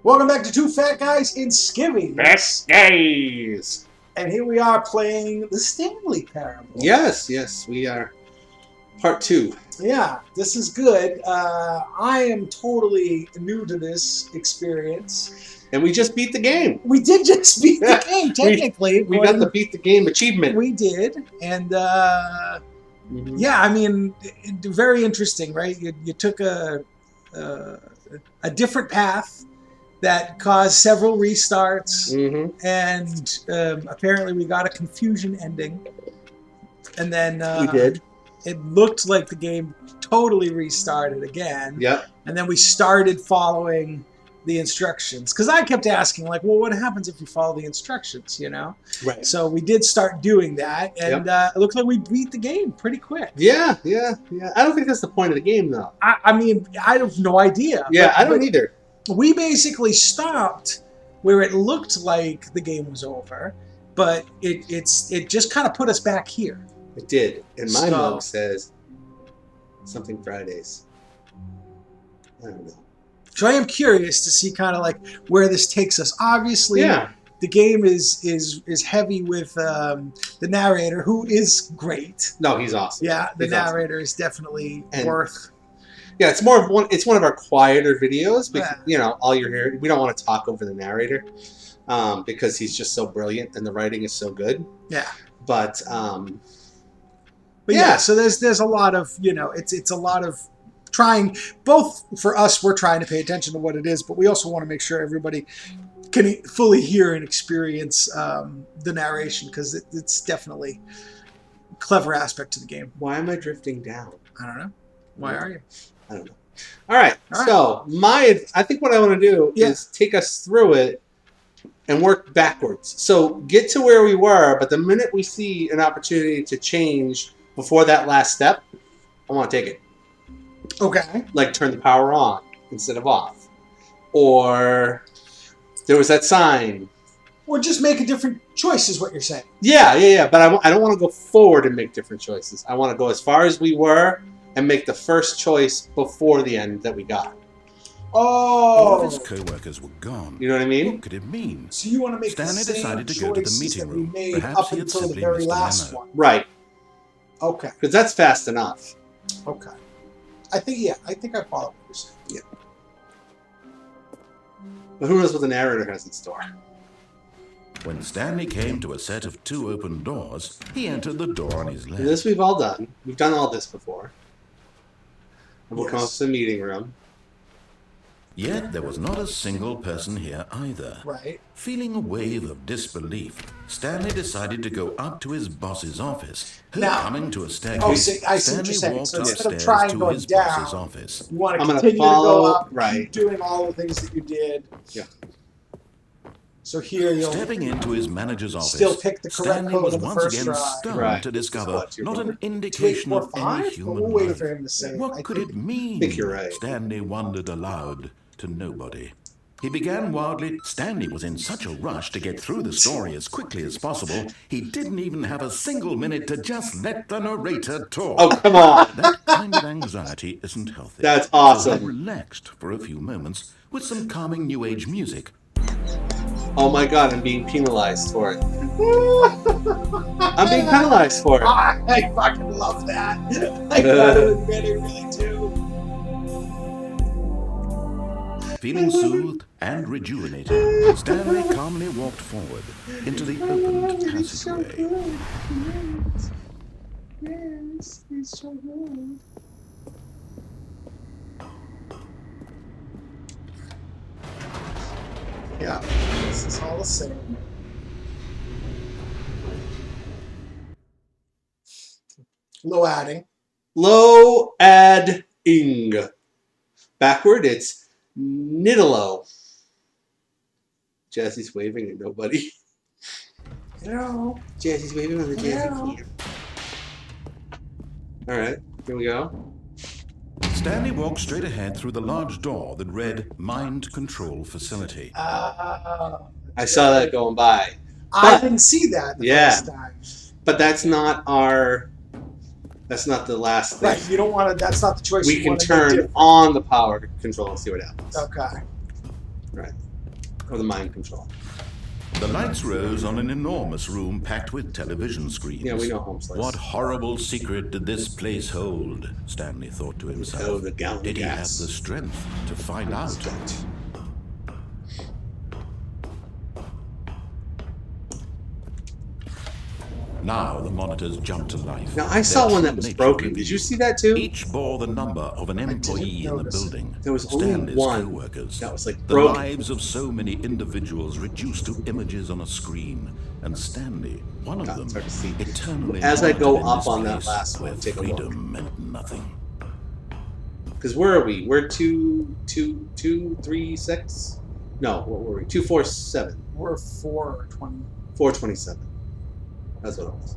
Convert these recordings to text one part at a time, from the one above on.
Welcome back to Two Fat Guys in Skivvies. Best days. And here we are playing the Stanley Parable. Yes, we are. Part 2. Yeah, this is good. I am totally new to this experience. And we just beat the game. We did just beat the game, technically. We got the beat the game achievement. We did. And yeah, I mean, very interesting, right? You took a different path that caused several restarts, and apparently we got a confusion ending. And then we did. It looked like the game totally restarted again. Yep. And then we started following the instructions. Because I kept asking, like, well, what happens if you follow the instructions, you know? Right. So we did start doing that, and it looked like we beat the game pretty quick. Yeah. I don't think that's the point of the game, though. I mean, I have no idea. Yeah, I don't either. We basically stopped where it looked like the game was over, but it just kind of put us back here. It did. And my mug says something Fridays. I don't know. So I am curious to see kind of like where this takes us. Obviously, the game is heavy with the narrator, who is great. No, he's awesome. Yeah, the narrator is definitely worth. Yeah, it's more of one. It's one of our quieter videos. Because, you know, all you're hearing. We don't want to talk over the narrator because he's just so brilliant and the writing is so good. Yeah. But yeah. So there's a lot of, you know, it's a lot of trying. Both for us, we're trying to pay attention to what it is, but we also want to make sure everybody can fully hear and experience the narration, because it's definitely a clever aspect to the game. Why am I drifting down? I don't know. Why are you? I don't know. All right. So I think what I want to do is take us through it and work backwards. So get to where we were, but the minute we see an opportunity to change before that last step, I want to take it. Okay. Like turn the power on instead of off. Or there was that sign. Or just make a different choice is what you're saying. Yeah. But I don't want to go forward and make different choices. I want to go as far as we were and make the first choice before the end that we got. Oh! All of his co-workers were gone. You know what I mean? What could it mean? So you want to make Stanley the same decided to go to the meeting room. Perhaps up until the very last one. Right. Okay. Because that's fast enough. Okay. I think I follow what you're saying. Yeah. But who knows what the narrator has in store? When Stanley came to a set of 2 open doors, he entered the door on his left. This we've all done. We've done all this before. And we'll come up to the meeting room. Yet there was not a single person here either. Right. Feeling a wave of disbelief, Stanley decided to go up to his boss's office. Coming to a staircase, I see what you're saying. Stanley walked So instead of upstairs trying to going his down, boss's office. You want to I'm continue gonna follow, to go up, right. keep doing all the things that you did. Yeah. So here you'll Stepping into his manager's office, still pick the correct Stanley code was on the once first again try. stunned to discover not an 2, indication 4, of any 5? But human we'll wait life. for him to say it. What could it mean? I think you're right. Stanley wondered aloud to nobody. He began wildly. Stanley was in such a rush to get through the story as quickly as possible, he didn't even have a single minute to just let the narrator talk. Oh, come on. That kind of anxiety isn't healthy. That's So awesome. he relaxed for a few moments with some calming New Age music. Oh my god, I'm being penalized for it. I'm being penalized for it. I fucking love that. I gotta admit, I really do. Feeling soothed and rejuvenated, Stanley calmly walked forward into the opened passageway. Yes, he's so good. Yeah, this is all the same. Low adding. Low add-ing. Backward, it's Nidalo. Jazzy's waving at nobody. Hello. Jazzy's waving on the Jazzy cam. Alright, here we go. Stanley walked straight ahead through the large door that read Mind Control Facility. I saw that going by. I didn't see that the first time. But that's not our... That's not the last thing. Right, you don't want to... That's not the choice We you can want to turn on the power control and see what happens. Okay. Right. Or the mind control. The lights rose on an enormous room packed with television screens. Yeah, we know home slice. What horrible secret did this place hold? Stanley thought to himself. The gallon did he gas. have the strength to find out? Now the monitors jumped to life. Now I saw one that was broken. Did you see that too? Each bore the number of an employee in the building. There was only Stanley's one co-workers. that was like the broken. lives of so many individuals reduced to images on a screen, and Stanley, one of them, eternally. As I go wanted up in on this that place last one, where take a look. freedom meant nothing. Because where are we? We're 236. No, what were we? 247. We're 420. 427. That's what it was.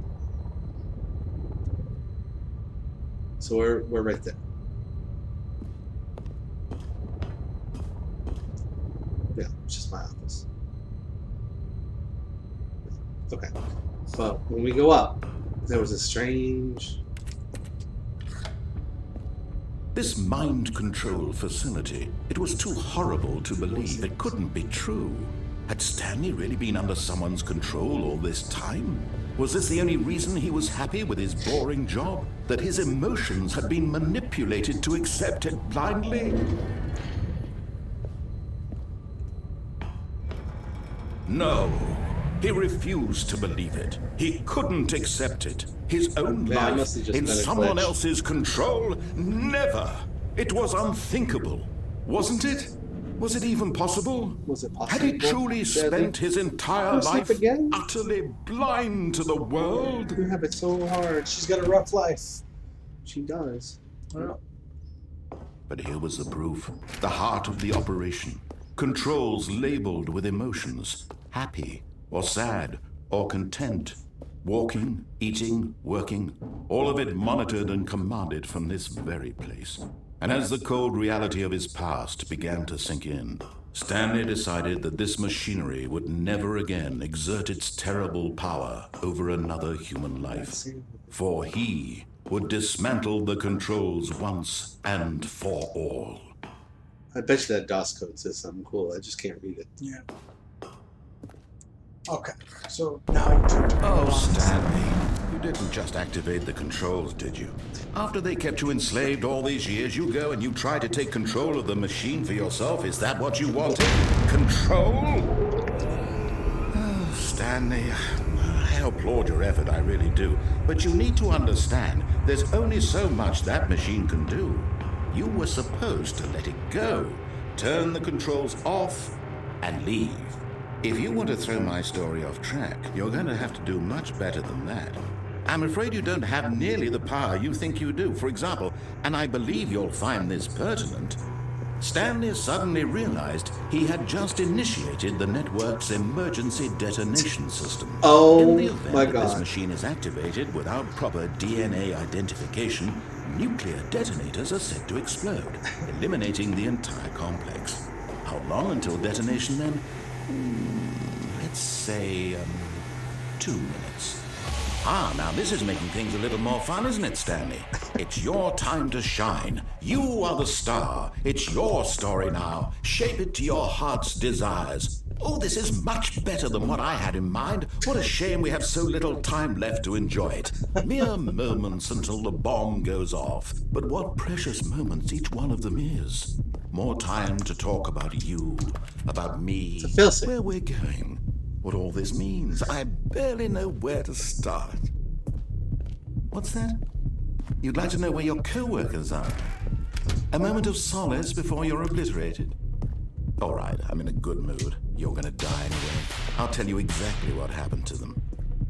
So we're right there. Yeah, it's just my office. Okay. But when we go up, there was a strange... This mind control facility, it was too horrible to believe. It couldn't be true. Had Stanley really been under someone's control all this time? Was this the only reason he was happy with his boring job? That his emotions had been manipulated to accept it blindly? No. He refused to believe it. He couldn't accept it. His own life in someone else's control? Never. It was unthinkable. Wasn't it? Was it even possible? Was it possible? Had he truly spent his entire life utterly blind to the world? You have it so hard. She's got a rough life. She does. Well. But here was the proof. The heart of the operation. Controls labeled with emotions. Happy, or sad, or content. Walking, eating, working. All of it monitored and commanded from this very place. And as the cold reality of his past began to sink in, Stanley decided that this machinery would never again exert its terrible power over another human life. For he would dismantle the controls once and for all. I bet you that DOS code says something cool. I just can't read it. Yeah. Okay, so now you turn to Stanley, you didn't just activate the controls, did you? After they kept you enslaved all these years, you go and you try to take control of the machine for yourself. Is that what you wanted? Control? Oh, Stanley, I applaud your effort, I really do. But you need to understand, there's only so much that machine can do. You were supposed to let it go, turn the controls off, and leave. If you want to throw my story off track, you're going to have to do much better than that. I'm afraid you don't have nearly the power you think you do. For example, and I believe you'll find this pertinent, Stanley suddenly realized he had just initiated the network's emergency detonation system. Oh, in the event my that God. this machine is activated without proper DNA identification, nuclear detonators are said to explode, eliminating the entire complex. How long until detonation then? Let's say 2 minutes. Now this is making things a little more fun, isn't it, Stanley? It's your time to shine. You are the star. It's your story now. Shape it to your heart's desires. Oh, this is much better than what I had in mind. What a shame we have so little time left to enjoy it. Mere moments until the bomb goes off. But what precious moments each one of them is. More time to talk about you, about me, where we're going, what all this means. I barely know where to start. What's that? You'd like to know where your co-workers are? A moment of solace before you're obliterated? All right, I'm in a good mood. You're gonna die anyway. I'll tell you exactly what happened to them.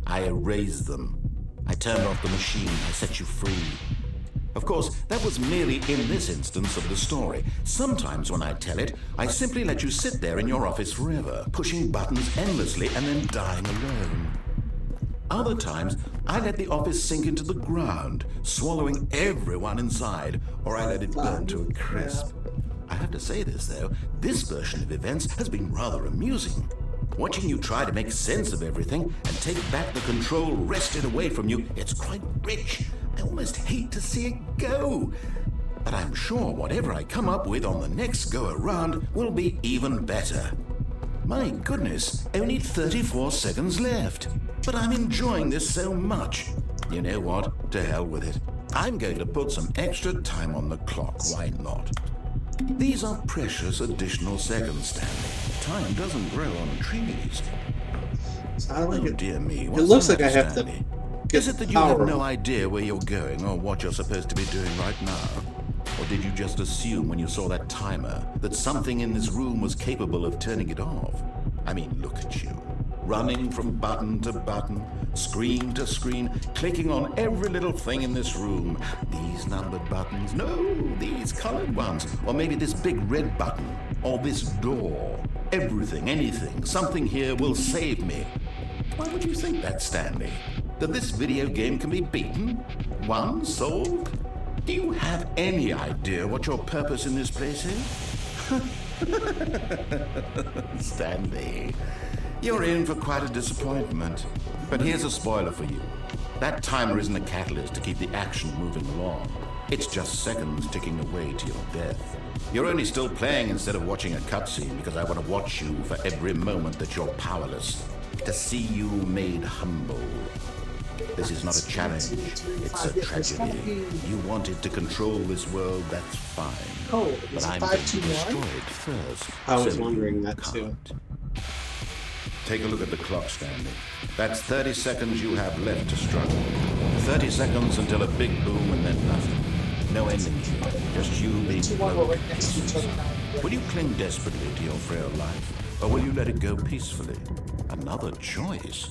I erased them. I turned off the machine. I set you free. Of course, that was merely in this instance of the story. Sometimes when I tell it, I simply let you sit there in your office forever, pushing buttons endlessly and then dying alone. Other times, I let the office sink into the ground, swallowing everyone inside, or I let it burn to a crisp. I have to say this, though, this version of events has been rather amusing. Watching you try to make sense of everything and take back the control wrested away from you, it's quite rich. I almost hate to see it go. But I'm sure whatever I come up with on the next go-around will be even better. My goodness, only 34 seconds left. But I'm enjoying this so much. You know what? To hell with it. I'm going to put some extra time on the clock. Why not? These are precious additional seconds, Stanley. Time doesn't grow on trees. So how do I Oh get... dear me. It What's looks the like I matter, have to Stanley? get Is it that you power have no on. idea where you're going or what you're supposed to be doing right now? Or did you just assume when you saw that timer that something in this room was capable of turning it off? I mean, look at you. Running from button to button, screen to screen, clicking on every little thing in this room. These numbered buttons, no, these colored ones. Or maybe this big red button, or this door. Everything, anything, something here will save me. Why would you think that, Stanley? That this video game can be beaten? Won? Solved? Do you have any idea what your purpose in this place is? Stanley, you're in for quite a disappointment. But here's a spoiler for you. That timer isn't a catalyst to keep the action moving along. It's just seconds ticking away to your death. You're only still playing instead of watching a cutscene because I want to watch you for every moment that you're powerless. To see you made humble. This is not a challenge, it's a tragedy. You wanted to control this world, that's fine. Oh, But is it I'm going to 521? destroy it first. I was so wondering you that too. can't. Take a look at the clock, Stanley. That's 30 seconds you have left to struggle. 30 seconds until a big boom and then nothing. No ending here, just you being Two one were right next to each other now. Will you cling desperately to your frail life, or will you let it go peacefully? Another choice.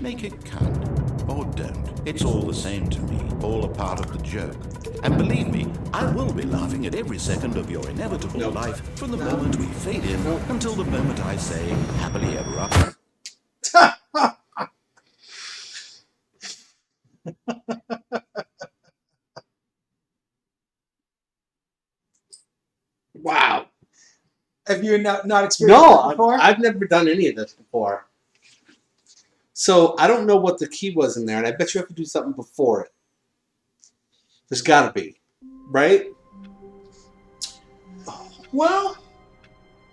Make it count, or don't. It's all the same to me, all a part of the joke. And believe me, I will be laughing at every second of your inevitable life from the moment we fade in until the moment I say, happily ever after. Wow. Have you not experienced that No, before? I've never done any of this before. So I don't know what the key was in there, and I bet you have to do something before it. There's got to be, right? Well,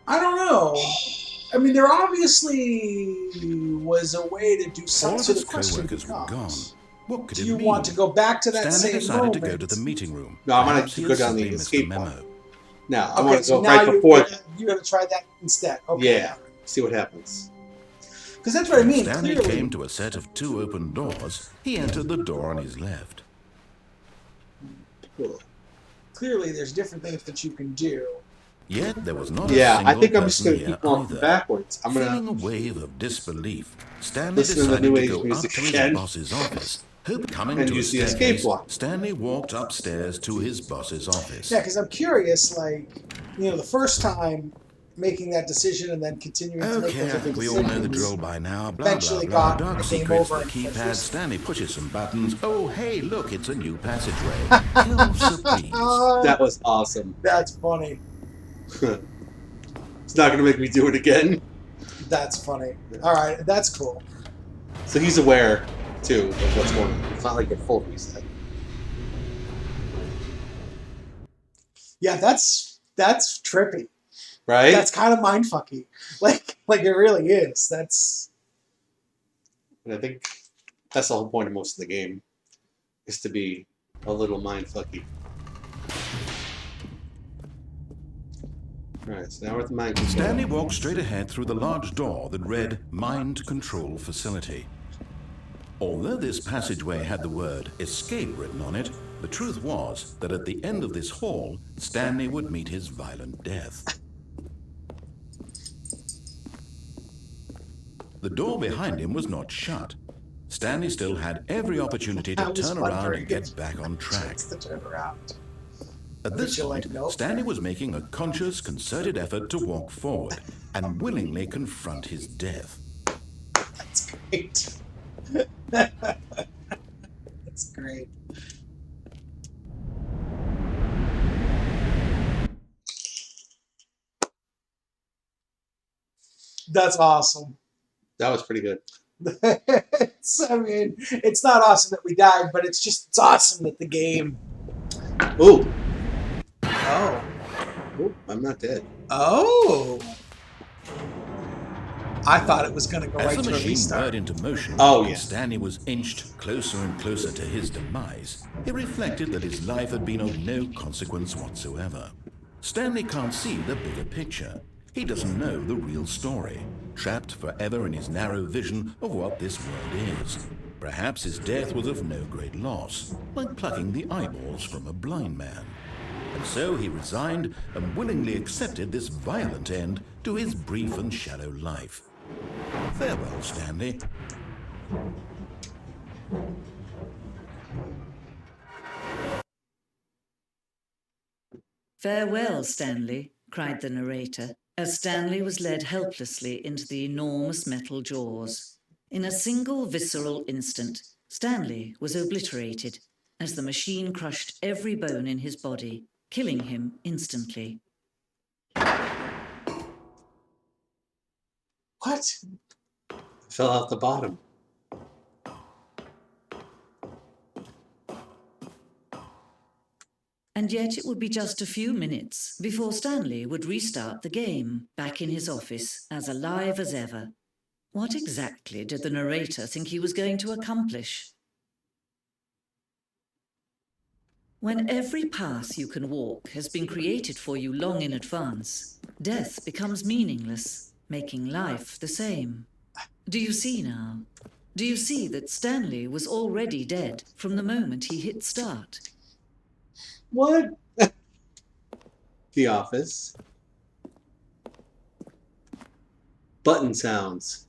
I don't know. I mean, there obviously was a way to do All something. of So his the question co-workers were gone. becomes, What could do it you mean? want to go back to that Stanley same decided moment? to go to the meeting room. No, I'm going Perhaps to he go had down the simply missed escape memo. one. No, I Okay, want to so go now right before. you're going to try that instead. Okay. Yeah, see what happens. Because that's what I mean. Stanley Clearly, came to a set of 2 open doors. He entered the door on his left. clearly, there's different things that you can do. Yet there was not a Yeah, single I think I'm just person going to here keep going either. backwards. I'm Feeling going a wave of disbelief, Stanley Listen to the decided new to age go up music to his again. boss's office. Coming And to a use the escape staircase, block. Stanley walked upstairs to his boss's office. Yeah, because I'm curious, like, the first time making that decision and then continuing to make Okay, those I other think we all know the decisions, drill by now. Blah, eventually blah, got blah. Dark a game secrets, over the and keypad. finished. Stanley pushes some buttons. Oh, hey, look, it's a new passageway. Kill surprise. That was awesome. That's funny. It's not going to make me do it again. That's funny. All right, that's cool. So he's aware, too, of what's going on. It's not like a full reset. Yeah, that's trippy. Right? That's kind of mindfucky. Like it really is. That's And I think that's the whole point of most of the game, is to be a little mindfucky. Alright, so now we're at the mind control. Stanley walked straight ahead through the large door that read Mind Control Facility. Although this passageway had the word escape written on it, the truth was that at the end of this hall, Stanley would meet his violent death. The door behind him was not shut. Stanley still had every opportunity to turn around and get back on track. to turn around. At this you're point, like, nope. Stanley was making a conscious, concerted effort to walk forward and willingly confront his death. That's great. That's great. That's awesome. That was pretty good. It's not awesome that we died, but it's awesome that the game. Ooh! Oh. Oh, I'm not dead. Oh. I thought it was going to go As right the to a machine restart. whirred into motion, Oh, and yes. Stanley was inched closer and closer to his demise, he reflected that his life had been of no consequence whatsoever. Stanley can't see the bigger picture. He doesn't know the real story, trapped forever in his narrow vision of what this world is. Perhaps his death was of no great loss, like plucking the eyeballs from a blind man. And so he resigned and willingly accepted this violent end to his brief and shallow life. Farewell, Stanley. "Farewell, Stanley," cried the narrator, as Stanley was led helplessly into the enormous metal jaws. In a single visceral instant, Stanley was obliterated as the machine crushed every bone in his body, killing him instantly. What? Fell out the bottom. And yet it would be just a few minutes before Stanley would restart the game, back in his office, as alive as ever. What exactly did the narrator think he was going to accomplish? When every path you can walk has been created for you long in advance, death becomes meaningless, making life the same. Do you see now? Do you see that Stanley was already dead from the moment he hit start? What? The Office. Button sounds.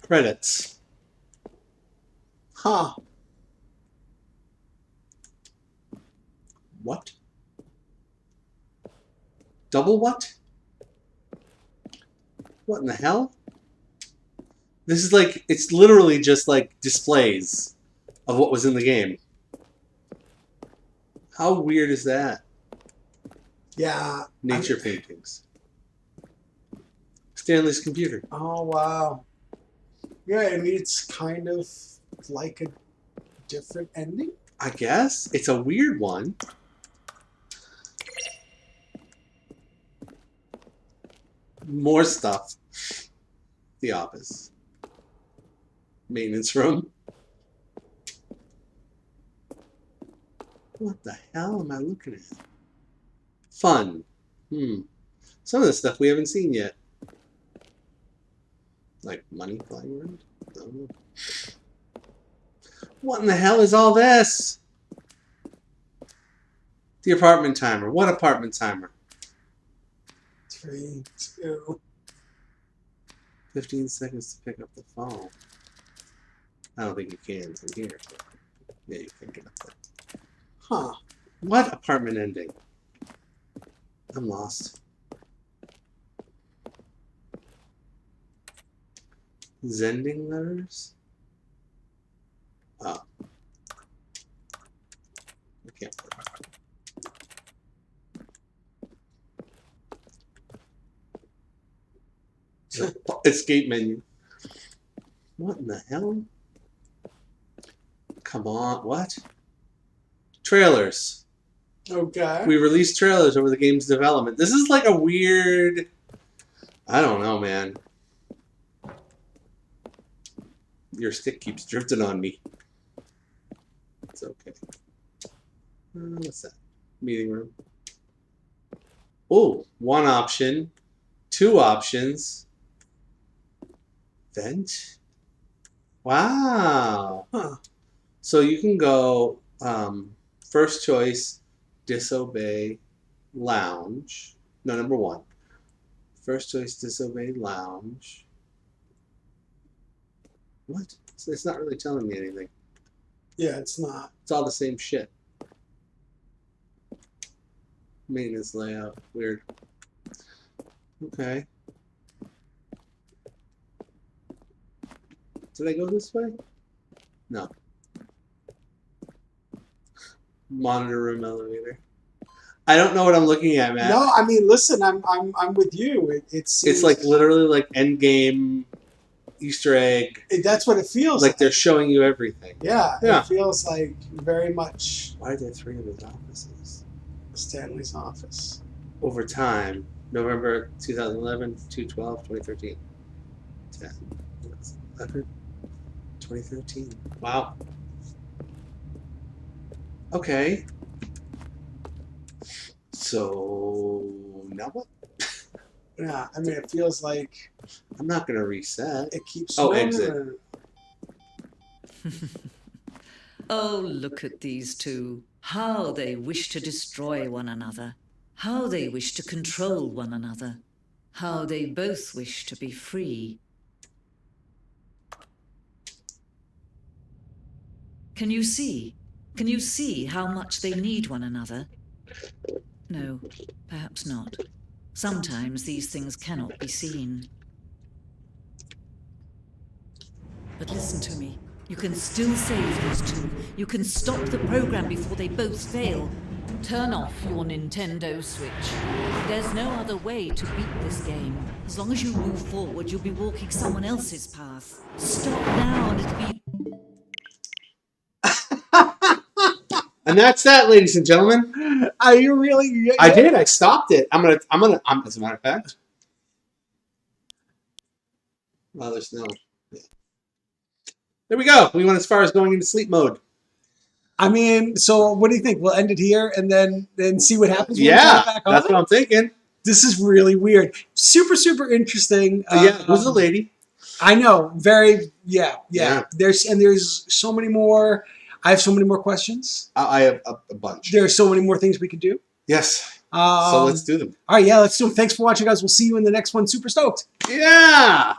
Credits. Huh. What? Double what? What in the hell? This is like, it's literally just like displays of what was in the game. How weird is that? Yeah. Nature paintings. Stanley's computer. Oh, wow. Yeah, I mean, it's kind of like a different ending. I guess. It's a weird one. More stuff. The Office. Maintenance room. What the hell am I looking at? Fun. Some of the stuff we haven't seen yet. Like money flying around? I don't know. What in the hell is all this? The apartment timer. What apartment timer? 3, 2. 15 seconds to pick up the phone. I don't think you can from here. Yeah, you can get up there. Huh. What apartment ending? I'm lost. Zending letters? Oh. I can't put it. Escape menu. What in the hell? Come on, what? Trailers. Okay. We released trailers over the game's development. This is like a weird... I don't know, man. Your stick keeps drifting on me. It's okay. What's that? Meeting room. Oh, one option. 2 options. Vent. Wow. Huh. So you can go first choice, disobey, lounge. No, number 1. First choice, disobey, lounge. What? It's not really telling me anything. Yeah, it's not. It's all the same shit. Maintenance layout. Weird. Okay. Did I go this way? No. Monitor room elevator. I don't know what I'm looking at, Matt. No, I mean, listen, I'm with you. It seems It's like literally like end game Easter egg. That's what it feels like. They're showing you everything. Yeah, Yeah. it feels like very much. Why are there 3 of his offices? Stanley's office. Over time, November 2011, 2/12, 2013. 10, 11, 2013. Wow. Okay. So now what? Yeah, I mean, it feels like I'm not gonna reset. it keeps. Exit. Oh, look at these two. How they wish to destroy one another. How they wish to control one another. How they both wish to be free. Can you see? Can you see how much they need one another? No, perhaps not. Sometimes these things cannot be seen. But listen to me. You can still save these two. You can stop the program before they both fail. Turn off your Nintendo Switch. There's no other way to beat this game. As long as you move forward, you'll be walking someone else's path. Stop now and it'll be... And that's that, ladies and gentlemen. Are you really? I did. I stopped it. I'm gonna. As a matter of fact. Well, there's no. Yeah. There we go. We went as far as going into sleep mode. I mean, so what do you think? We'll end it here and then see what happens. When we Yeah, back on that's it? what I'm thinking. This is really weird. Super, super interesting. Yeah, who's the lady? I know. Very. Yeah. Yeah. There's so many more. I have so many more questions. I have a bunch. There's so many more things we can do. Yes. So let's do them. All right. Yeah. Let's do them. Thanks for watching, guys. We'll see you in the next one. Super stoked. Yeah.